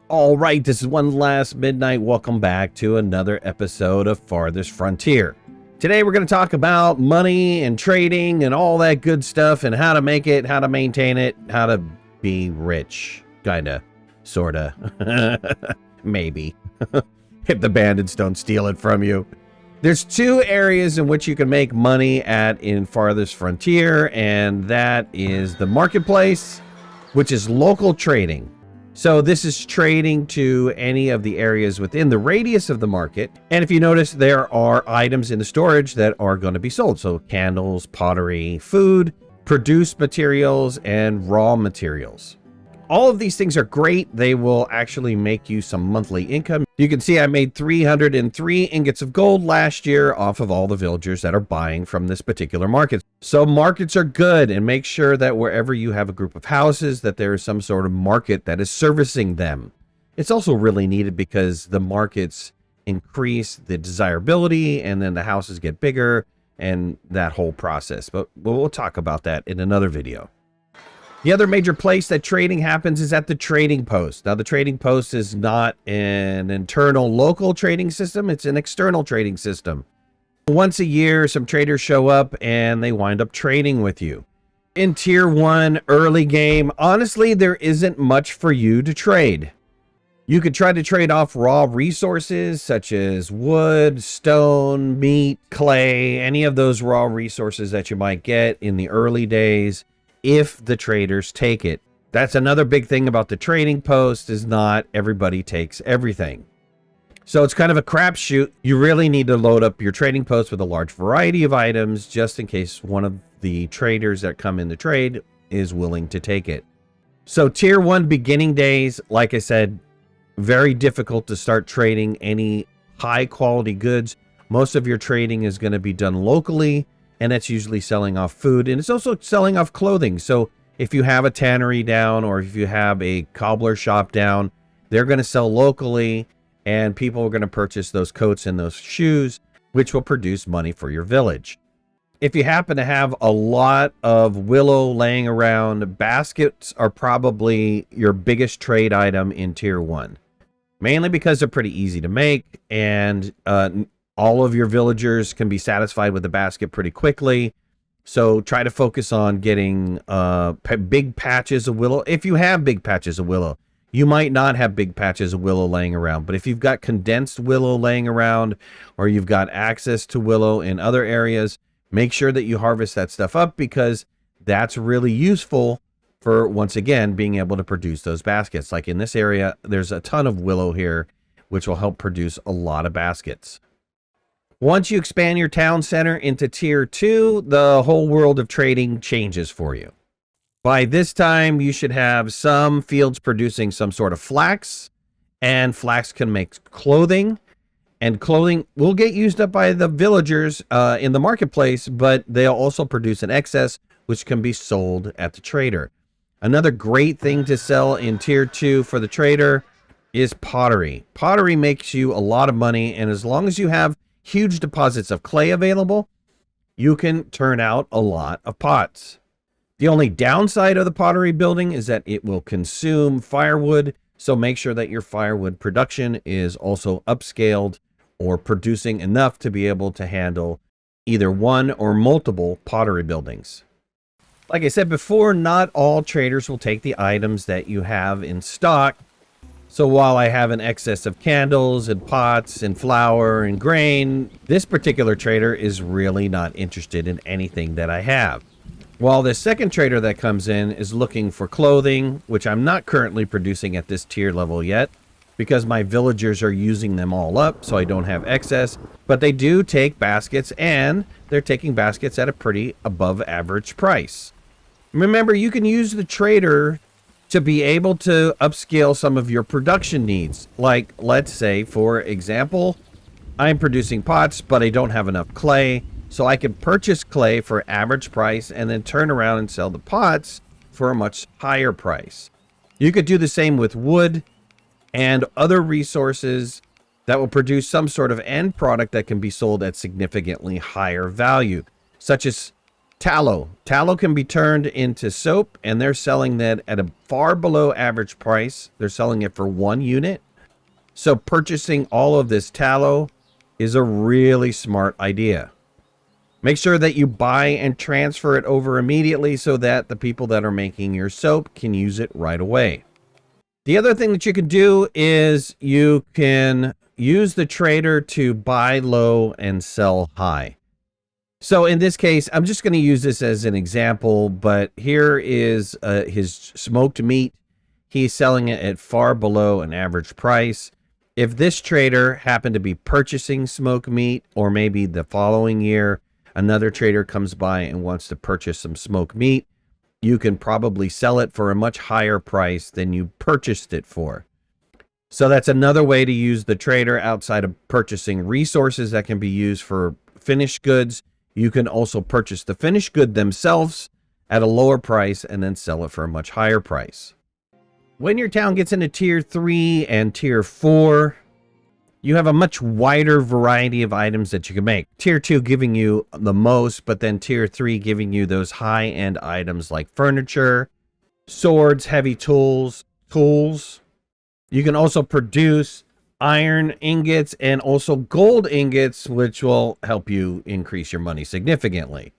All right, this is One Last Midnight. Welcome back to another episode of Farthest Frontier. Today we're going to talk about money and trading and all that good stuff and how to make it, how to maintain it, how to be rich. Kinda, sorta, maybe. If the bandits don't steal it from you. There's two areas in which you can make money at in Farthest Frontier, and that is the marketplace, which is local trading. So this is trading to any of the areas within the radius of the market. And if you notice, there are items in the storage that are going to be sold. So candles, pottery, food, produced materials, and raw materials. All of these things are great. They will actually make you some monthly income. You can see I made 303 ingots of gold last year off of all the villagers that are buying from this particular market. So markets are good, and make sure that wherever you have a group of houses that there is some sort of market that is servicing them. It's also really needed because the markets increase the desirability and then the houses get bigger and that whole process. But we'll talk about that in another video. The other major place that trading happens is at the trading post. Now, the trading post is not an internal local trading system. It's an external trading system. Once a year, some traders show up and they wind up trading with you. In Tier 1 early game, honestly, there isn't much for you to trade. You could try to trade off raw resources such as wood, stone, meat, clay, any of those raw resources that you might get in the early days. If the traders take it. That's another big thing about the trading post, is not everybody takes everything. So it's kind of a crapshoot. You really need to load up your trading post with a large variety of items just in case one of the traders that come in the trade is willing to take it. So Tier 1 beginning days, like I said, very difficult to start trading any high quality goods. Most of your trading is going to be done locally. And that's usually selling off food, and it's also selling off clothing. So if you have a tannery down or if you have a cobbler shop down, they're going to sell locally, and people are going to purchase those coats and those shoes, which will produce money for your village. If you happen to have a lot of willow laying around, baskets are probably your biggest trade item in Tier 1. Mainly because they're pretty easy to make, and all of your villagers can be satisfied with the basket pretty quickly. So try to focus on getting big patches of willow. If you have big patches of willow, you might not have big patches of willow laying around. But if you've got condensed willow laying around, or you've got access to willow in other areas, make sure that you harvest that stuff up, because that's really useful for, once again, being able to produce those baskets. Like in this area, there's a ton of willow here, which will help produce a lot of baskets. Once you expand your town center into Tier 2, the whole world of trading changes for you. By this time, you should have some fields producing some sort of flax, and flax can make clothing, and clothing will get used up by the villagers in the marketplace, but they'll also produce an excess, which can be sold at the trader. Another great thing to sell in Tier 2 for the trader is pottery. Pottery makes you a lot of money, and as long as you have huge deposits of clay available, you can turn out a lot of pots. The only downside of the pottery building is that it will consume firewood, so make sure that your firewood production is also upscaled or producing enough to be able to handle either one or multiple pottery buildings. Like I said before, not all traders will take the items that you have in stock. So while I have an excess of candles and pots and flour and grain, this particular trader is really not interested in anything that I have. While the second trader that comes in is looking for clothing, which I'm not currently producing at this tier level yet, because my villagers are using them all up, so I don't have excess. But they do take baskets, and they're taking baskets at a pretty above average price. Remember, you can use the trader to be able to upscale some of your production needs. Like, let's say, for example, I'm producing pots, but I don't have enough clay. So I can purchase clay for average price and then turn around and sell the pots for a much higher price. You could do the same with wood and other resources that will produce some sort of end product that can be sold at significantly higher value, such as Tallow. Tallow can be turned into soap, and they're selling that at a far below average price. They're selling it for 1 unit. So purchasing all of this tallow is a really smart idea. Make sure that you buy and transfer it over immediately so that the people that are making your soap can use it right away. The other thing that you can do is you can use the trader to buy low and sell high. So in this case, I'm just going to use this as an example, but here is his smoked meat. He's selling it at far below an average price. If this trader happened to be purchasing smoked meat, or maybe the following year, another trader comes by and wants to purchase some smoked meat, you can probably sell it for a much higher price than you purchased it for. So that's another way to use the trader outside of purchasing resources that can be used for finished goods. You can also purchase the finished good themselves at a lower price and then sell it for a much higher price. When your town gets into tier 3 and tier 4, you have a much wider variety of items that you can make. Tier 2 giving you the most, but then tier 3 giving you those high-end items like furniture, swords, heavy tools. You can also produce iron ingots and also gold ingots, which will help you increase your money significantly.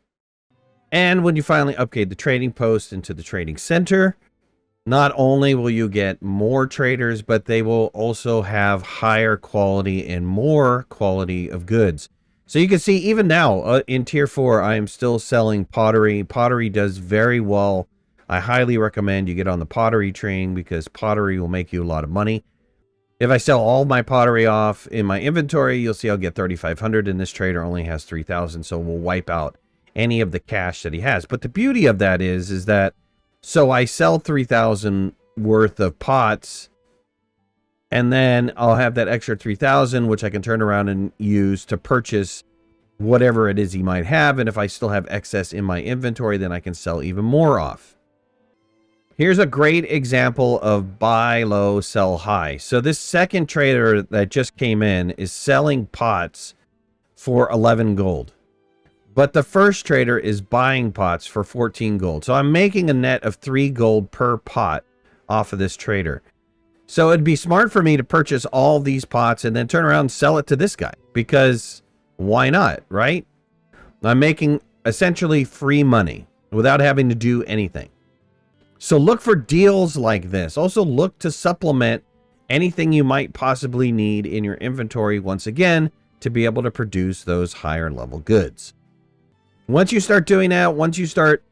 And when you finally upgrade the trading post into the trading center, not only will you get more traders, but they will also have higher quality and more quality of goods. So you can see even now in tier 4, I am still selling pottery. Pottery does very well. I highly recommend you get on the pottery train because pottery will make you a lot of money. If I sell all my pottery off in my inventory, you'll see I'll get 3,500, and this trader only has 3,000, so we'll wipe out any of the cash that he has. But the beauty of that is that, so I sell 3,000 worth of pots, and then I'll have that extra 3,000, which I can turn around and use to purchase whatever it is he might have. And if I still have excess in my inventory, then I can sell even more off. Here's a great example of buy low, sell high. So this second trader that just came in is selling pots for 11 gold. But the first trader is buying pots for 14 gold. So I'm making a net of 3 gold per pot off of this trader. So it'd be smart for me to purchase all these pots and then turn around and sell it to this guy. Because why not, right? I'm making essentially free money without having to do anything. So look for deals like this. Also look to supplement anything you might possibly need in your inventory once again to be able to produce those higher level goods. Once you start doing that, once you start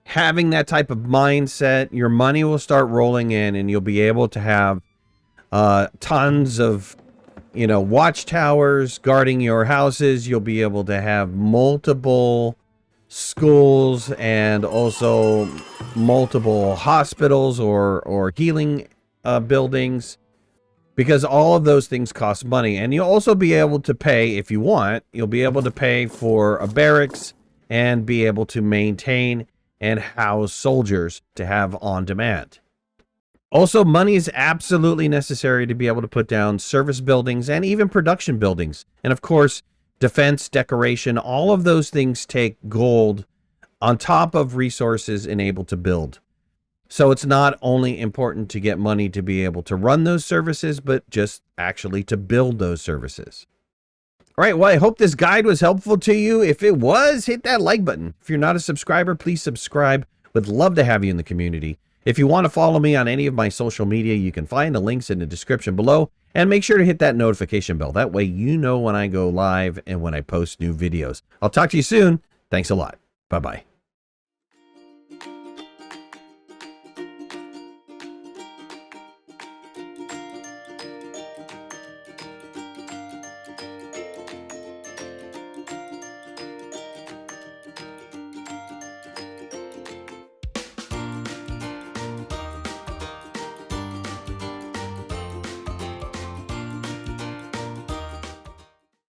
having that type of mindset, your money will start rolling in and you'll be able to have tons of, watchtowers guarding your houses. You'll be able to have multiple schools and also multiple hospitals or healing buildings, because all of those things cost money. And you'll also be able to pay, if you want, you'll be able to pay for a barracks and be able to maintain and house soldiers to have on demand. Also, money is absolutely necessary to be able to put down service buildings and even production buildings. And of course, defense, decoration, all of those things take gold on top of resources enabled to build. So it's not only important to get money to be able to run those services, but just actually to build those services. All right, well, I hope this guide was helpful to you. If it was, hit that like button. If you're not a subscriber, please subscribe. Would love to have you in the community. If you want to follow me on any of my social media, you can find the links in the description below. And make sure to hit that notification bell. That way you know when I go live and when I post new videos. I'll talk to you soon. Thanks a lot. Bye-bye.